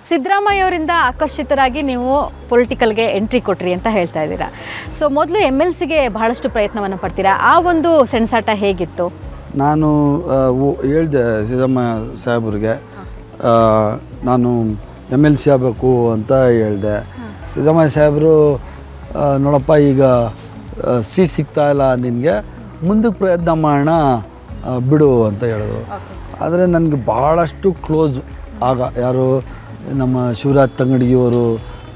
ಸಿದ್ದರಾಮಯ್ಯ ಅವರಿಂದ ಆಕರ್ಷಿತರಾಗಿ ನೀವು ಪೊಲಿಟಿಕಲ್ಗೆ ಎಂಟ್ರಿ ಕೊಟ್ರಿ ಅಂತ ಹೇಳ್ತಾ ಇದ್ದೀರಾ. ಸೊ ಮೊದಲು MLCಗೆ ಬಹಳಷ್ಟು ಪ್ರಯತ್ನವನ್ನು ಪಡ್ತೀರಾ. ಆ ಒಂದು ಸೆಣಸಾಟ ಹೇಗಿತ್ತು? ನಾನು ಹೇಳಿದೆ ಸಿದ್ದರಾಮಯ್ಯ ಸಾಹೇಬ್ರಿಗೆ ನಾನು MLC ಆಗಬೇಕು ಅಂತ ಹೇಳಿದೆ. ಸಿದ್ದರಾಮಯ್ಯ ಸಾಹೇಬರು ನೋಡಪ್ಪ ಈಗ ಸೀಟ್ ಸಿಗ್ತಾ ಇಲ್ಲ ನಿನಗೆ, ಮುಂದಕ್ಕೆ ಪ್ರಯತ್ನ ಮಾಡೋಣ ಬಿಡು ಅಂತ ಹೇಳಿದ್ರು. ಆದರೆ ನನಗೆ ಭಾಳಷ್ಟು ಕ್ಲೋಸ್ ಆಗ ಯಾರು ನಮ್ಮ ಶಿವರಾಜ್ ತಂಗಡಿಯವರು,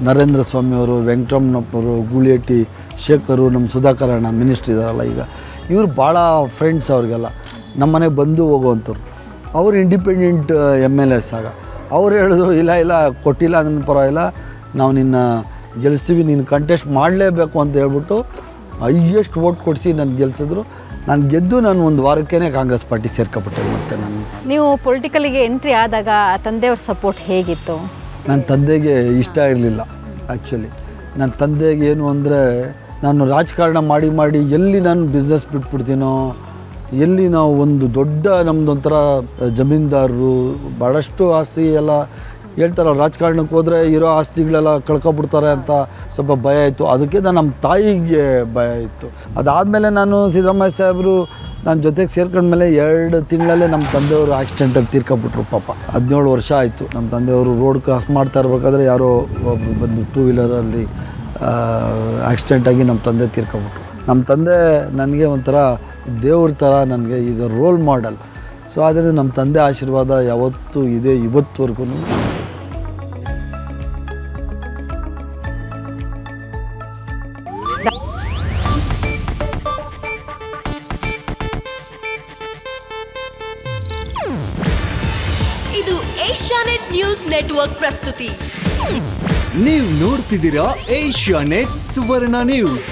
ನರೇಂದ್ರ ಸ್ವಾಮಿಯವರು, ವೆಂಕಟರಮಣಪ್ಪವರು, ಗೂಳಿಹಟ್ಟಿ ಶೇಖರು, ನಮ್ಮ ಸುಧಾಕರ್ ಅಣ್ಣ ಮಿನಿಸ್ಟ್ರ್ ಇದ್ದಾರಲ್ಲ ಈಗ, ಇವರು ಭಾಳ ಫ್ರೆಂಡ್ಸ್ ಅವ್ರಿಗೆಲ್ಲ ನಮ್ಮ ಮನೆಗೆ ಬಂದು ಹೋಗುವಂಥವ್ರು. ಅವರು ಇಂಡಿಪೆಂಡೆಂಟ್ MLS ಆಗ ಅವ್ರು ಹೇಳಿದ್ರು ಇಲ್ಲ ಕೊಟ್ಟಿಲ್ಲ ನನ್ನ ಪರವಾಗಿಲ್ಲ, ನಾವು ನಿನ್ನ ಗೆಲ್ಲಿಸ್ತೀವಿ, ನೀನು ಕಂಟೆಸ್ಟ್ ಮಾಡಲೇಬೇಕು ಅಂತ ಹೇಳ್ಬಿಟ್ಟು ಹೈಯೆಸ್ಟ್ ವೋಟ್ ಕೊಡಿಸಿ ನಾನು ಗೆಲ್ಲಿಸಿದ್ರು. ನಾನು ಗೆದ್ದು ನಾನು ಒಂದು ವಾರಕ್ಕೇ ಕಾಂಗ್ರೆಸ್ ಪಾರ್ಟಿ ಸೇರ್ಕೊಬಿಟ್ಟೆ. ಮತ್ತು ನಾನು ನೀವು ಪೊಲಿಟಿಕಲಿಗೆ ಎಂಟ್ರಿ ಆದಾಗ ತಂದೆಯವ್ರ ಸಪೋರ್ಟ್ ಹೇಗಿತ್ತು? ನನ್ನ ತಂದೆಗೆ ಇಷ್ಟ ಇರಲಿಲ್ಲ ಆ್ಯಕ್ಚುಲಿ. ನನ್ನ ತಂದೆಗೆ ಏನು ಅಂದರೆ, ನಾನು ರಾಜಕಾರಣ ಮಾಡಿ ಎಲ್ಲಿ ನಾನು ಬಿಸ್ನೆಸ್ ಬಿಟ್ಬಿಡ್ತೀನೋ, ಎಲ್ಲಿ ನಾವು ಒಂದು ದೊಡ್ಡ ನಮ್ಮದೊಂಥರ ಜಮೀನ್ದಾರರು ಭಾಳಷ್ಟು ಆಸ್ತಿ ಎಲ್ಲ ಹೇಳ್ತಾರಲ್ಲ, ರಾಜಕಾರಣಕ್ಕೆ ಹೋದರೆ ಇರೋ ಆಸ್ತಿಗಳೆಲ್ಲ ಕಳ್ಕೊಬಿಡ್ತಾರೆ ಅಂತ ಸ್ವಲ್ಪ ಭಯ ಇತ್ತು. ಅದಕ್ಕೆ ನಮ್ಮ ತಾಯಿಗೆ ಭಯ ಇತ್ತು. ಅದಾದಮೇಲೆ ನಾನು ಸಿದ್ದರಾಮಯ್ಯ ಸಾಹೇಬರು ನನ್ನ ಜೊತೆಗೆ ಸೇರ್ಕೊಂಡ್ಮೇಲೆ 2 ತಿಂಗಳಲ್ಲೇ ನಮ್ಮ ತಂದೆಯವರು ಆಕ್ಸಿಡೆಂಟಲ್ಲಿ ತೀರ್ಕೊಬಿಟ್ರು ಪಾಪ. 17 ವರ್ಷ ಆಯಿತು. ನಮ್ಮ ತಂದೆಯವರು ರೋಡ್ ಕ್ರಾಸ್ ಮಾಡ್ತಾ ಇರಬೇಕಾದ್ರೆ ಯಾರೋ ಒಬ್ಬರು ಬಂದು 2 ವೀಲರಲ್ಲಿ ಆಕ್ಸಿಡೆಂಟಾಗಿ ನಮ್ಮ ತಂದೆ ತೀರ್ಕೊಬಿಟ್ರು. ನಮ್ಮ ತಂದೆ ನನಗೆ ಒಂಥರ ದೇವ್ರ ಥರ, ನನಗೆ is a role model. So ಆದ್ದರಿಂದ ನಮ್ಮ ತಂದೆ ಆಶೀರ್ವಾದ ಯಾವತ್ತೂ ಇದೆ ಇವತ್ತುವರೆಗೂ. ಇದು ಏಷ್ಯಾನೆಟ್ ನ್ಯೂಸ್ ನೆಟ್ವರ್ಕ್ ಪ್ರಸ್ತುತಿ. ನೀವು ನೋಡ್ತಿದ್ದೀರಾ ಏಷ್ಯಾನೆಟ್ ಸುವರ್ಣ ನ್ಯೂಸ್.